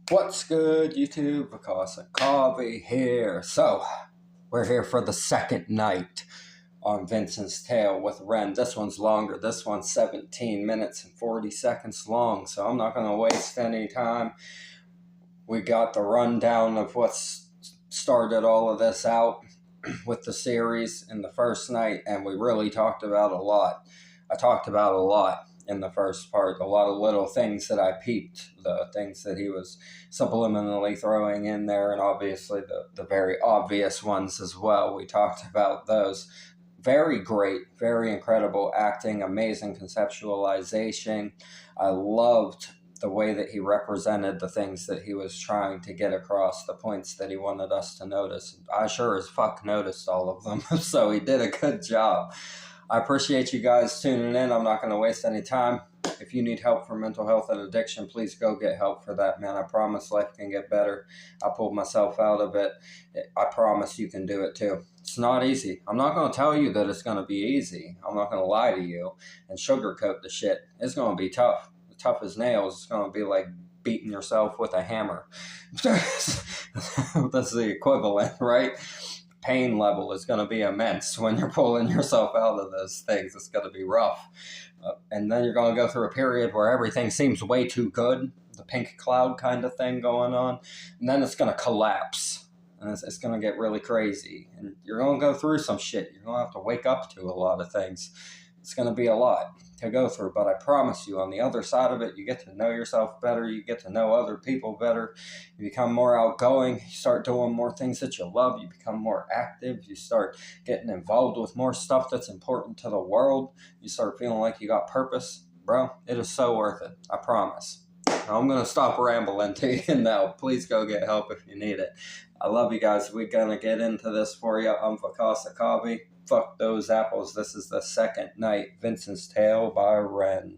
What's good, YouTube? Because of coffee here. So, we're here for the second night on Vincent's Tale with Ren. This one's longer. This one's 17 minutes and 40 seconds long, so I'm not going to waste any time. We got the rundown of what's started all of this out with the series in the first night, and we really talked about a lot. I talked about a lot in the first part, a lot of little things that I peeped, the things that he was subliminally throwing in there, and obviously the very obvious ones as well. We talked about those. Very great, very incredible acting, amazing conceptualization. I loved the way that he represented the things that he was trying to get across, the points that he wanted us to notice. I sure as fuck noticed all of them, so he did a good job. I appreciate you guys tuning in. I'm not going to waste any time. If you need help for mental health and addiction, please go get help for that, man. I promise life can get better. I pulled myself out of it. I promise you can do it too. It's not easy. I'm not going to tell you that it's going to be easy. I'm not going to lie to you and sugarcoat the shit. It's going to be tough. Tough as nails. It's going to be like beating yourself with a hammer. That's the equivalent, right? Pain level is going to be immense when you're pulling yourself out of those things. It's going to be rough. And then you're going to go through a period where everything seems way too good, the pink cloud kind of thing going on, and then it's going to collapse, and it's going to get really crazy, and you're going to go through some shit. You're going to have to wake up to a lot of things. It's going to be a lot to go through, but I promise you, on the other side of it, you get to know yourself better, you get to know other people better, you become more outgoing, you start doing more things that you love, you become more active, you start getting involved with more stuff that's important to the world, you start feeling like you got purpose. Bro, it is so worth it, I promise. I'm going to stop rambling to you now. Please go get help if you need it. I love you guys. We're going to get into this for you. I'm Vakasa Kavi. Fuck those apples. This is the second night. Vincent's Tale by Ren.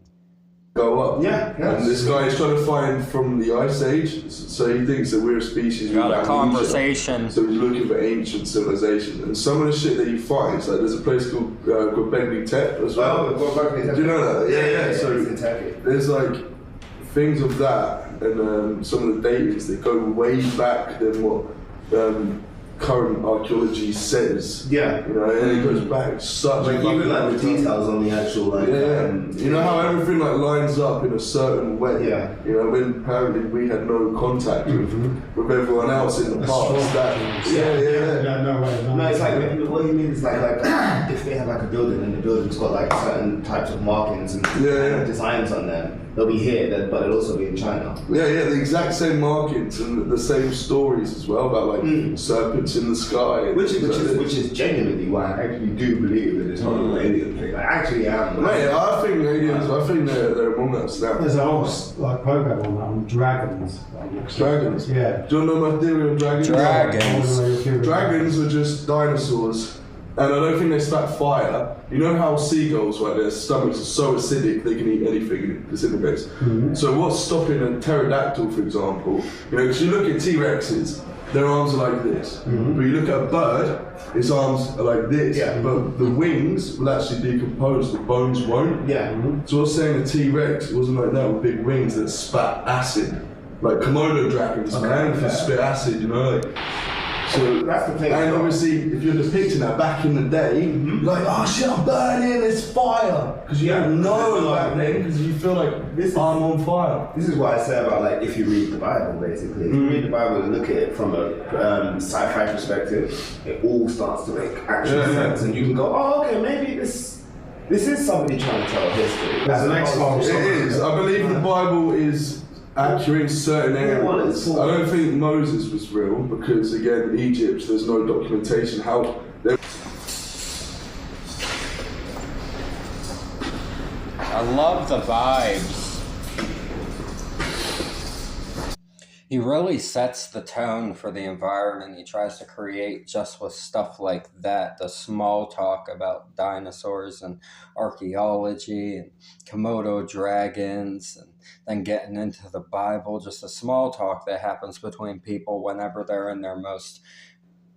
Go up. Yeah. And this guy is trying to find from the Ice Age, so he thinks that we're a species. Got a conversation. So he's looking for ancient civilization. And some of the shit that he finds, like there's a place called Göbekli Tepe as well. Do you know that? Yeah. So there's like things of that, and some of the datings that go way back than what current archaeology says. Yeah. You know, and it goes back such like even like the details on the actual like you know how everything like lines up in a certain way. Yeah. You know, when apparently we had no contact with everyone else in the past. No way. No, it's like what you mean is like if they have like a building and the building's got like certain types of markings and designs on them, they'll be here, but it'll also be in China. Yeah, the exact same markings and the same stories as well about like serpents in the sky. Which is genuinely why I actually do believe that it's not an alien thing. I actually am. Mate, I think aliens. I think they're among us now. There's a whole like program on that on dragons. Dragons. Yeah. Do you know my theory on dragons? Dragons are just dinosaurs. And I don't think they spat fire. You know how seagulls, like their stomachs are so acidic they can eat anything and it disintegrates. So what's stopping a pterodactyl, for example? You know, because you look at T-Rexes, their arms are like this. But you look at a bird, its arms are like this. Yeah. But the wings will actually decompose, the bones won't. Yeah. So I was saying the T-Rex wasn't like that with big wings that spat acid. Like Komodo dragons, man, if you spit acid, you know, like. So that's the thing. And obviously, if you're depicting that back in the day, you're like, oh shit, I'm burning, it's fire. Because you don't know back then, because you feel like I'm on fire. This is what I say about like if you read the Bible, basically. If you read the Bible and look at it from a sci-fi perspective, it all starts to make actual sense, and you can go, oh, okay, maybe this is somebody trying to tell history. That's the next one. It is. I believe the Bible is accurate in certain areas. I don't think Moses was real because, again, Egypt, there's no documentation how. I love the vibes. He really sets the tone for the environment he tries to create just with stuff like that. The small talk about dinosaurs and archaeology and Komodo dragons, and then getting into the Bible, just the small talk that happens between people whenever they're in their most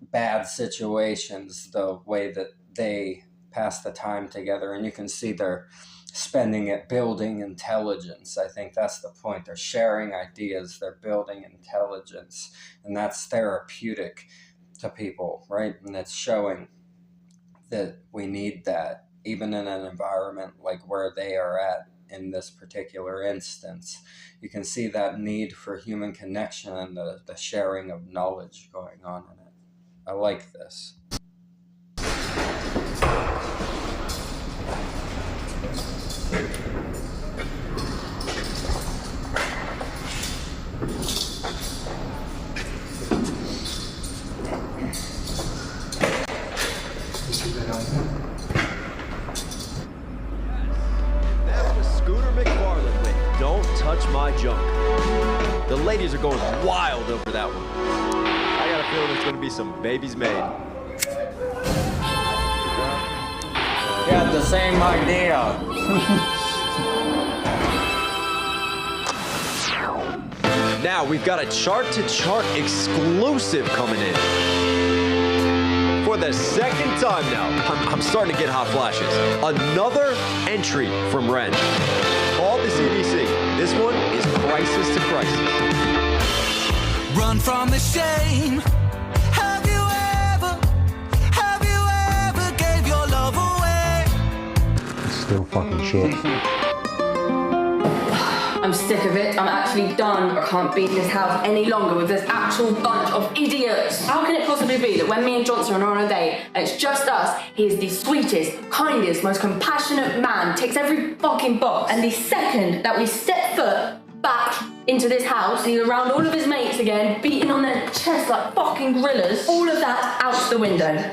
bad situations, the way that they pass the time together, and you can see their spending it building intelligence. I think that's the point. They're sharing ideas, they're building intelligence, and that's therapeutic to people, right? And it's showing that we need that, even in an environment like where they are at in this particular instance. You can see that need for human connection and the sharing of knowledge going on in it. I like this. That's what Scooter McFarlane with. Don't touch my junk. The ladies are going wild over that one. I got a feeling there's going to be some babies made. Yeah, the same idea. Now we've got a chart-to-chart exclusive coming in. For the second time now, I'm starting to get hot flashes. Another entry from Ren. All the CDC. This one is crisis to crisis. Run from the shame. Have you ever gave your love away? Still fucking shit. I'm sick of it. I'm actually done. I can't be in this house any longer with this actual bunch of idiots. How can it possibly be that when me and Johnson are on a date and it's just us, he is the sweetest, kindest, most compassionate man, ticks every fucking box, and the second that we step foot back into this house, he's around all of his mates again, beating on their chests like fucking gorillas, all of that out the window.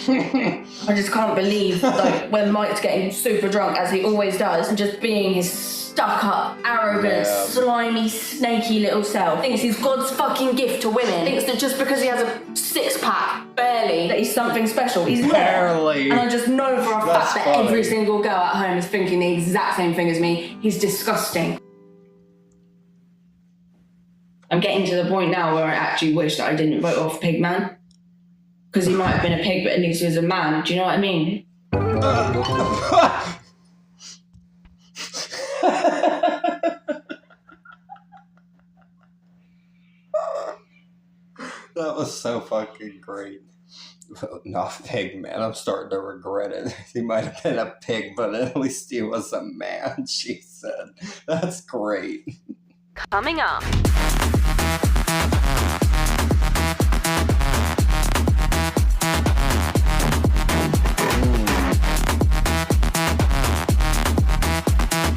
I just can't believe, like, when Mike's getting super drunk, as he always does, and just being his stuck-up, arrogant, slimy, snaky little self. Thinks he's God's fucking gift to women. Thinks that just because he has a six-pack, barely, that he's something special. He's not. Barely. And I just know for a fact that funny. every single girl at home is thinking the exact same thing as me. He's disgusting. I'm getting to the point now where I actually wish that I didn't vote off Pigman. Because he might have been a pig, but at least he was a man. Do you know what I mean? That was so fucking great. No, pig, man. I'm starting to regret it. He might have been a pig, but at least he was a man, she said. That's great. Coming up.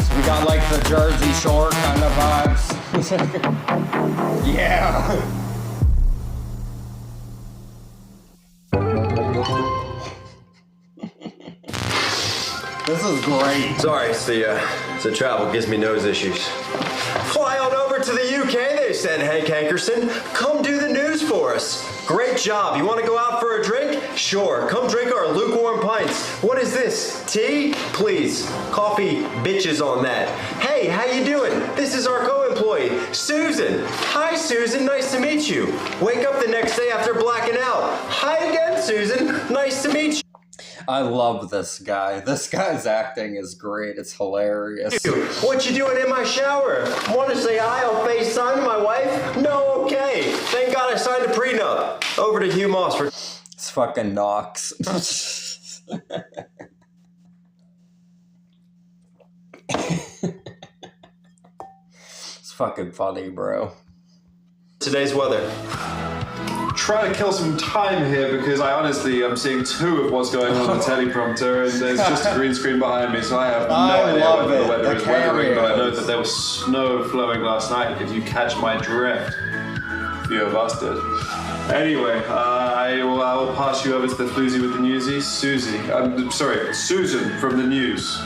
So we got like the Jersey Shore kind of vibes. Yeah. This is great. Sorry, it's the travel gives me nose issues. Fly on over to the UK, they said, Hank Hankerson. Come do the news for us. Great job. You want to go out for a drink? Sure. Come drink our lukewarm pints. What is this? Tea? Please. Coffee bitches on that. Hey, how you doing? This is our co-employee, Susan. Hi, Susan. Nice to meet you. Wake up the next day after blacking out. Hi again, Susan. Nice to meet you. I love this guy. This guy's acting is great. It's hilarious. What you doing in my shower? Want to say hi on FaceTime to my wife? No, okay. Thank God I signed a prenup. Over to Hugh Moss for... It's fucking Knox. It's fucking funny, bro. Today's weather. Trying to kill some time here because I honestly am seeing two of what's going on the teleprompter, and there's just a green screen behind me, so I have no idea whether the weather is weathering, but I know that there was snow flowing last night, if you catch my drift. You bastard. Anyway, I will pass you over to the floozy with the newsies. Susan from the news.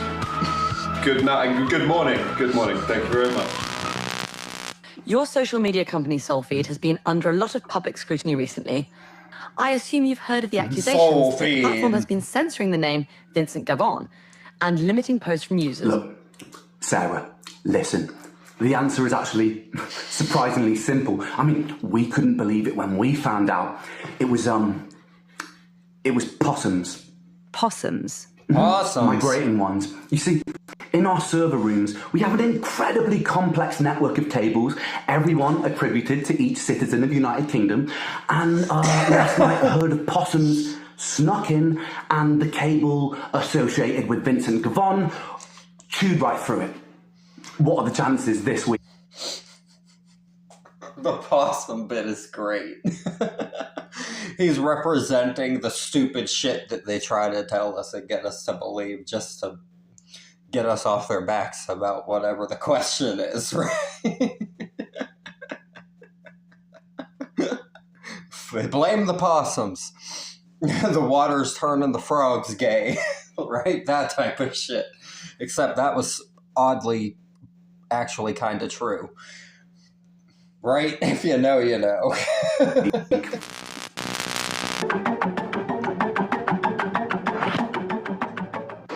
Good night, good morning, thank you very much. Your social media company, Soulfeed, has been under a lot of public scrutiny recently. I assume you've heard of the accusations that the platform has been censoring the name Vincent Gavon and limiting posts from users. Look, Sarah, listen. The answer is actually surprisingly simple. I mean, we couldn't believe it when we found out. It was possums. Possums? Awesome. Migrating ones. You see, in our server rooms, we have an incredibly complex network of cables, everyone attributed to each citizen of the United Kingdom. And last night, a herd of possums snuck in, and the cable associated with Vincent Gavon chewed right through it. What are the chances this week? The possum bit is great. He's representing the stupid shit that they try to tell us and get us to believe just to get us off their backs about whatever the question is, right? Blame the possums. The water's turning the frogs gay, right? That type of shit. Except that was oddly actually kind of true. Right? If you know, you know.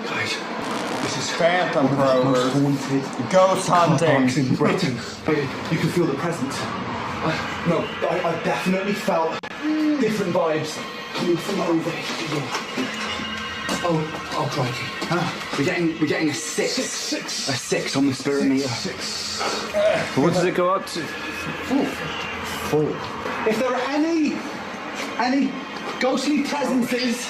Guys, this is Phantom Rovers. Ghost hunting. In Britain. You can feel the presence. I definitely felt different vibes coming from over here. Oh, crikey. We're getting a 6. A 6 on the spirit meter. 6. What does it go up to? 4. If there are any ghostly presences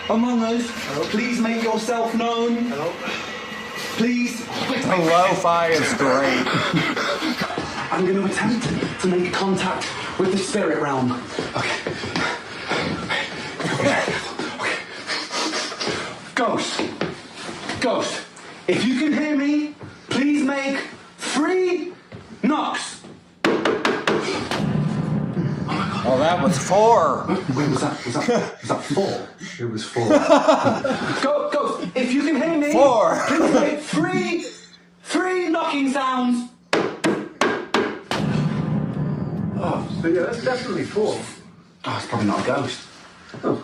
among us, please make yourself known. Please. The lo-fi is great. I'm going to attempt to make contact with the spirit realm. Okay. Ghost, if you can hear me, please make 3 knocks. Oh, that was 4. Wait, was that 4? It was 4. Ghost, if you can hear me, 4. please make 3 knocking sounds. Oh, so yeah, that's definitely 4. Oh, it's probably not a ghost. Oh.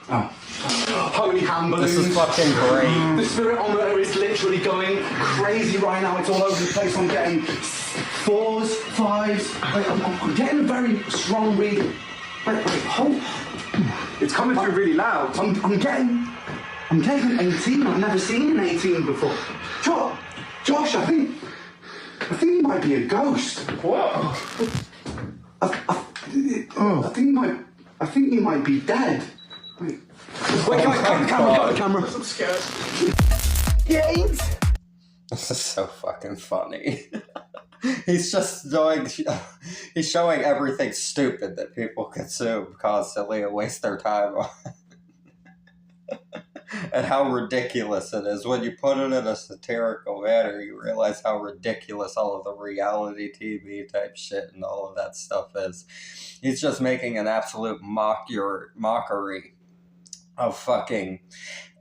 Holy hand balloons. This is fucking great. The spirit on there is literally going crazy right now. It's all over the place. I'm getting 4s, 5s. I'm getting a very strong read. Wait, hold. It's coming through really loud. I'm getting an 18. I've never seen an 18 before. Josh, I think you might be a ghost. What? I think you might be dead. Wait, cut the camera. I'm scared. James? This is so fucking funny. He's showing everything stupid that people consume constantly and waste their time on. And how ridiculous it is. When you put it in a satirical manner, you realize how ridiculous all of the reality TV type shit and all of that stuff is. He's just making an absolute mockery of fucking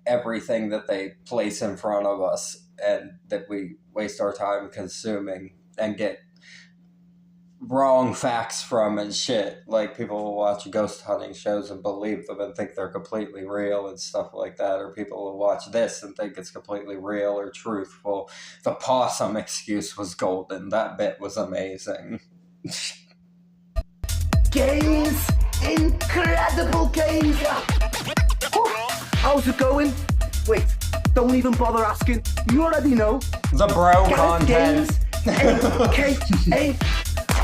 everything that they place in front of us and that we waste our time consuming and get wrong facts from and shit. Like, people will watch ghost hunting shows and believe them and think they're completely real and stuff like that, or people will watch this and think it's completely real or truthful. The possum excuse was golden. That bit was amazing. Games! Incredible games! How's it going? Wait, don't even bother asking. You already know. The bro content. AKA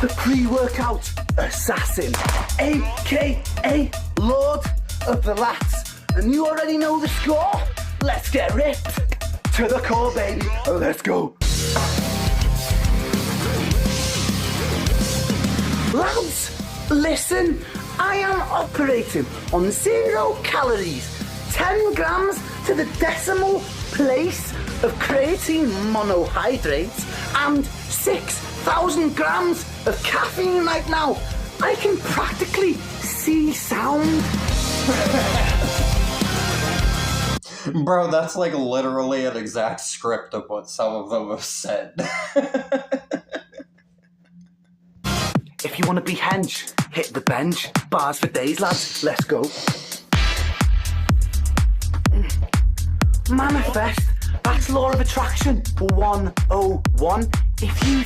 the pre-workout assassin, AKA Lord of the Lats. And you already know the score. Let's get ripped to the core, baby. Let's go. Lads, listen. I am operating on 0 calories, 10 grams to the decimal place of creatine monohydrates, and 6,000 grams of caffeine right now. I can practically see sound. Bro, that's like literally an exact script of what some of them have said. If you want to be hench, hit the bench. Bars for days, lads. Let's go. Manifest. That's law of attraction. 101. If you...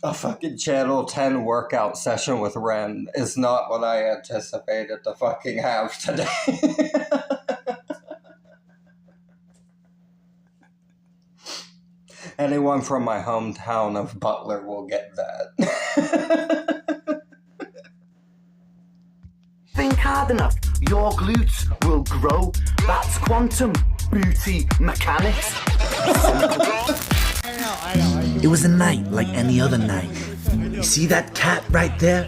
A fucking Channel 10 workout session with Ren is not what I anticipated to fucking have today. Anyone from my hometown of Butler will get that. Think hard enough, your glutes will grow. That's quantum booty mechanics. It was a night like any other night. You see that cat right there?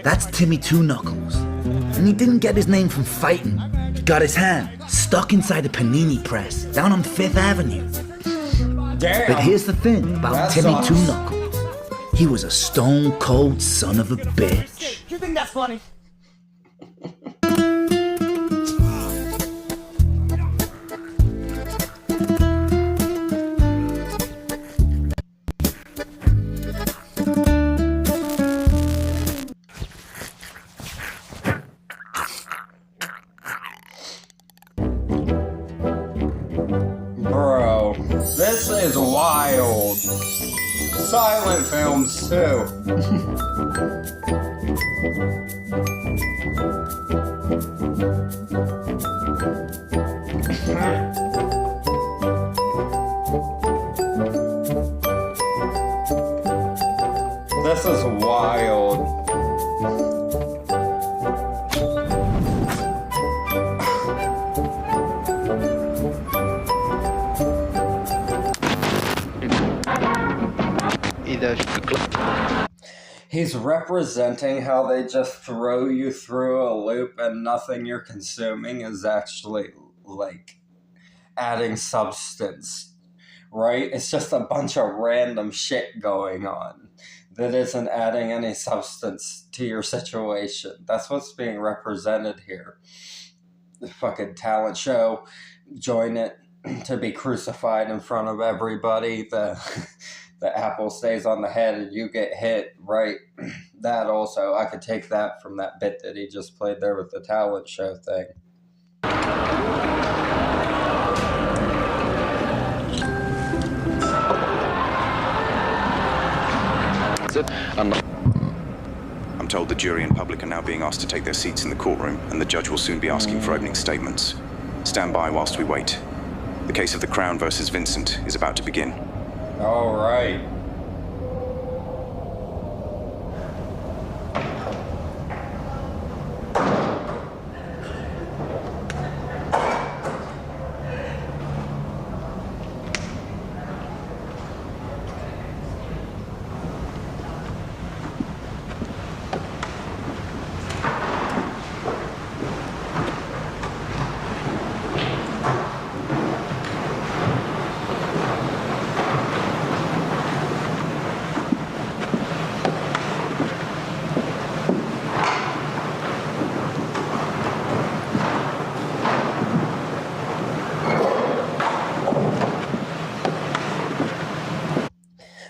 That's Timmy Two Knuckles. And he didn't get his name from fighting. He got his hand stuck inside a panini press down on 5th Avenue. Damn. But here's the thing about That Timmy sucks. Two Knuckles. He was a stone cold son of a bitch. You think that's funny? Bro, this is wild. Silent films, too. This is wild. He's representing how they just throw you through a loop and nothing you're consuming is actually, like, adding substance, right? It's just a bunch of random shit going on that isn't adding any substance to your situation. That's what's being represented here. The fucking talent show, join it to be crucified in front of everybody, the apple stays on the head and you get hit, right? That also, I could take that from that bit that he just played there with the talent show thing. I'm told the jury and public are now being asked to take their seats in the courtroom, and the judge will soon be asking for opening statements. Stand by whilst we wait. The case of the Crown versus Vincent is about to begin. All right.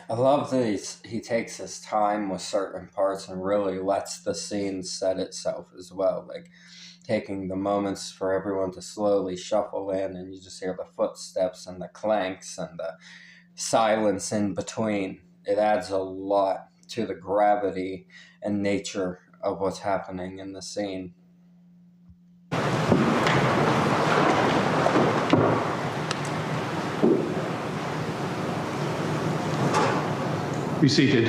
I love that he takes his time with certain parts and really lets the scene set itself as well. Like, taking the moments for everyone to slowly shuffle in and you just hear the footsteps and the clanks and the silence in between. It adds a lot to the gravity and nature of what's happening in the scene. Be seated.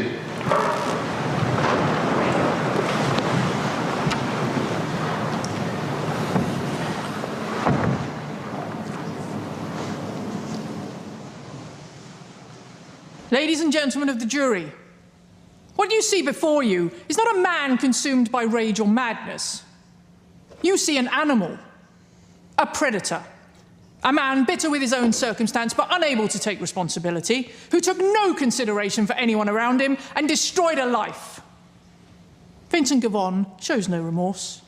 Ladies and gentlemen of the jury, what you see before you is not a man consumed by rage or madness. You see an animal, a predator. A man bitter with his own circumstance but unable to take responsibility, who took no consideration for anyone around him and destroyed a life. Vincent Gavon shows no remorse,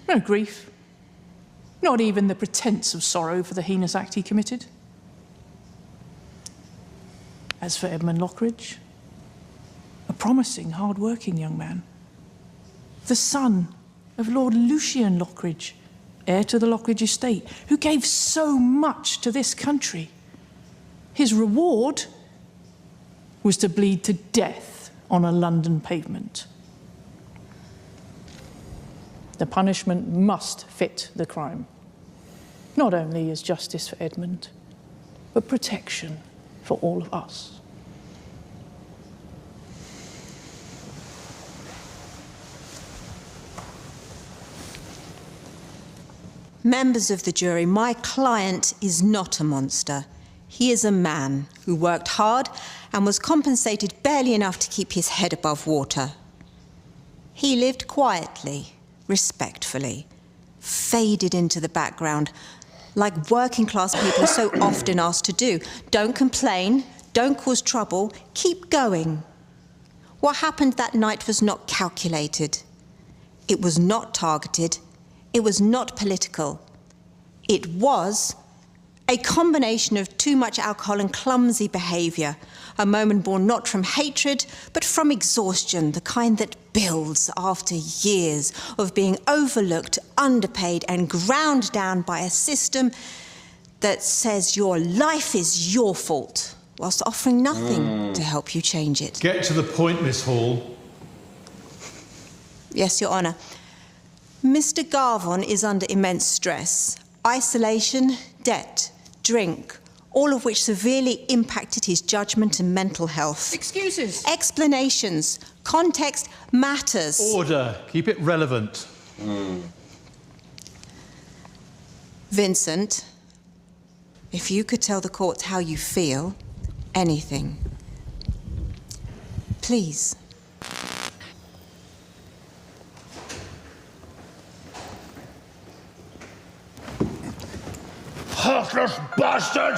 no grief, not even the pretense of sorrow for the heinous act he committed. As for Edmund Lockridge, a promising, hard-working young man, the son of Lord Lucian Lockridge, heir to the Lockridge estate, who gave so much to this country. His reward was to bleed to death on a London pavement. The punishment must fit the crime. Not only is justice for Edmund, but protection for all of us. Members of the jury, my client is not a monster. He is a man who worked hard and was compensated barely enough to keep his head above water. He lived quietly, respectfully, faded into the background, like working class people are so often asked to do. Don't complain, don't cause trouble, keep going. What happened that night was not calculated. It was not targeted. It was not political. It was a combination of too much alcohol and clumsy behaviour, a moment born not from hatred, but from exhaustion, the kind that builds after years of being overlooked, underpaid, and ground down by a system that says your life is your fault, whilst offering nothing to help you change it. Get to the point, Miss Hall. Yes, Your Honour. Mr. Garvon is under immense stress. Isolation, debt, drink, all of which severely impacted his judgment and mental health. Excuses. Explanations. Context matters. Order. Keep it relevant. Vincent, if you could tell the court how you feel, anything, please. Heartless bastard!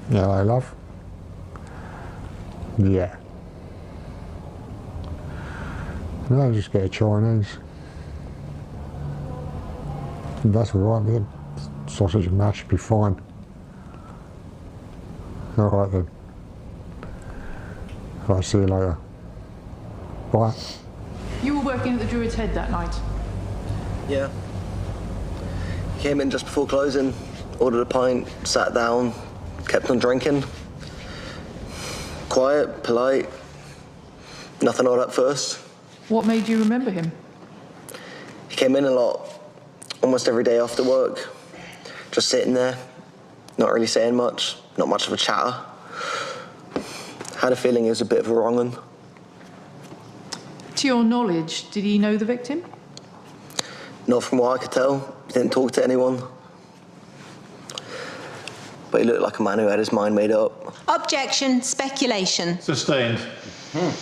Hello, love. Yeah. No, I'll just get a Chinese. That's alright, man. Sausage and mash should be fine. Alright then. I'll see you later. Bye. You were working at the Druid's Head that night. Yeah. Came in just before closing, ordered a pint, sat down, kept on drinking. Quiet, polite, nothing odd at first. What made you remember him? He came in a lot, almost every day after work. Just sitting there, not really saying much, not much of a chatter. Had a feeling he was a bit of a wrong un. To your knowledge, did he know the victim? Not from what I could tell. He didn't talk to anyone. But he looked like a man who had his mind made up. Objection, speculation. Sustained. I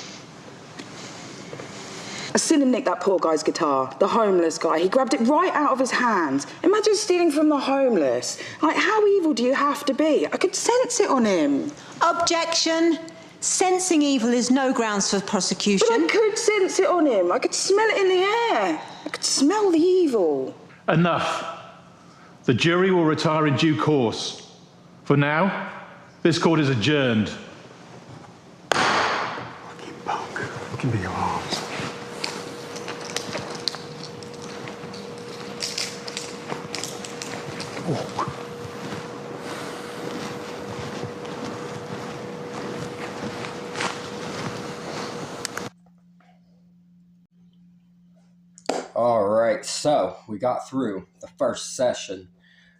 seen him nick that poor guy's guitar, the homeless guy. He grabbed it right out of his hands. Imagine stealing from the homeless. Like, how evil do you have to be? I could sense it on him. Objection. Sensing evil is no grounds for prosecution. But I could sense it on him. I could smell it in the air. I could smell the evil. Enough. The jury will retire in due course. For now, this court is adjourned. Fucking punk. Look into your arms. Walk. All right, so we got through the first session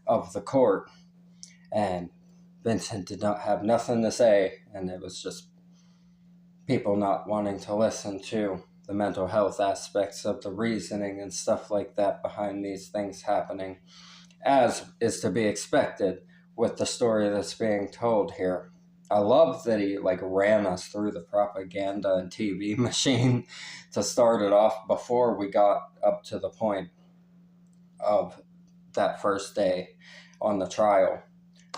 of the court, and Vincent did not have nothing to say, and it was just people not wanting to listen to the mental health aspects of the reasoning and stuff like that behind these things happening, as is to be expected with the story that's being told here. I love that he ran us through the propaganda and TV machine to start it off before we got up to the point of that first day on the trial.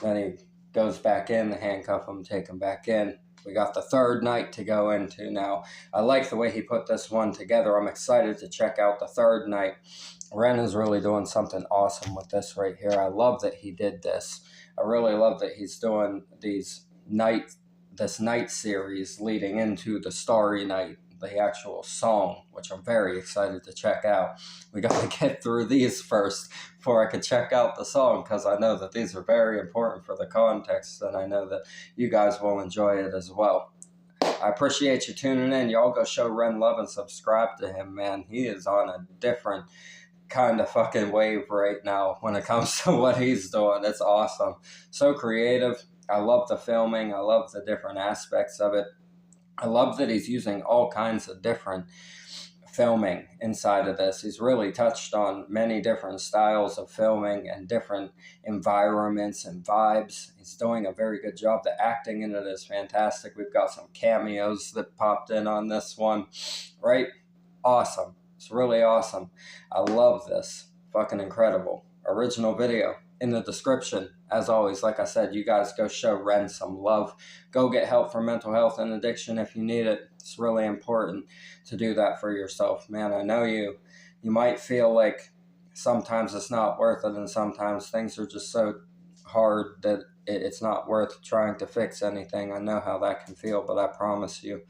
Then he goes back in, they handcuff him, take him back in. We got the third night to go into now. I like the way he put this one together. I'm excited to check out the third night. Ren is really doing something awesome with this right here. I love that he did this. I really love that he's doing this night series leading into the Starry Night the actual song, which I'm very excited to check out. We got to get through these first before I could check out the song, because I know that these are very important for the context, and I know that you guys will enjoy it as well. I appreciate you tuning in. Y'all go show Ren love and subscribe to him, man. He is on a different kind of fucking wave right now when it comes to what he's doing. It's awesome. So creative. I love the filming. I love the different aspects of it. I love that he's using all kinds of different filming inside of this. He's really touched on many different styles of filming and different environments and vibes. He's doing a very good job. The acting in it is fantastic. We've got some cameos that popped in on this one, right? Awesome. It's really awesome. I love this. Fucking incredible. Original video in the description. As always, like I said, you guys go show Ren some love. Go get help for mental health and addiction if you need it. It's really important to do that for yourself. Man, I know you might feel like sometimes it's not worth it, and sometimes things are just so hard that it's not worth trying to fix anything. I know how that can feel, but I promise you,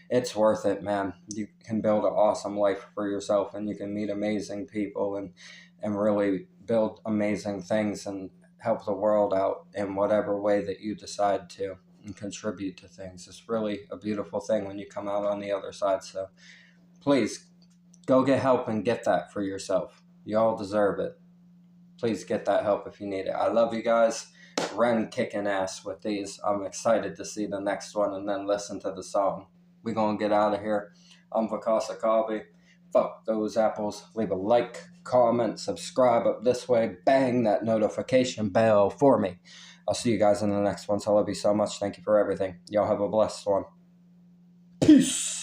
it's worth it, man. You can build an awesome life for yourself, and you can meet amazing people and really build amazing things and help the world out in whatever way that you decide to, and contribute to things. It's really a beautiful thing when you come out on the other side. So please go get help and get that for yourself. You all deserve it. Please get that help if you need it. I love you guys. Ren kicking ass with these. I'm excited to see the next one and then listen to the song. We're going to get out of here. I'm VKmusic. Fuck those apples. Leave a like, comment, subscribe up this way. Bang that notification bell for me. I'll see you guys in the next one. So I love you so much. Thank you for everything. Y'all have a blessed one. Peace.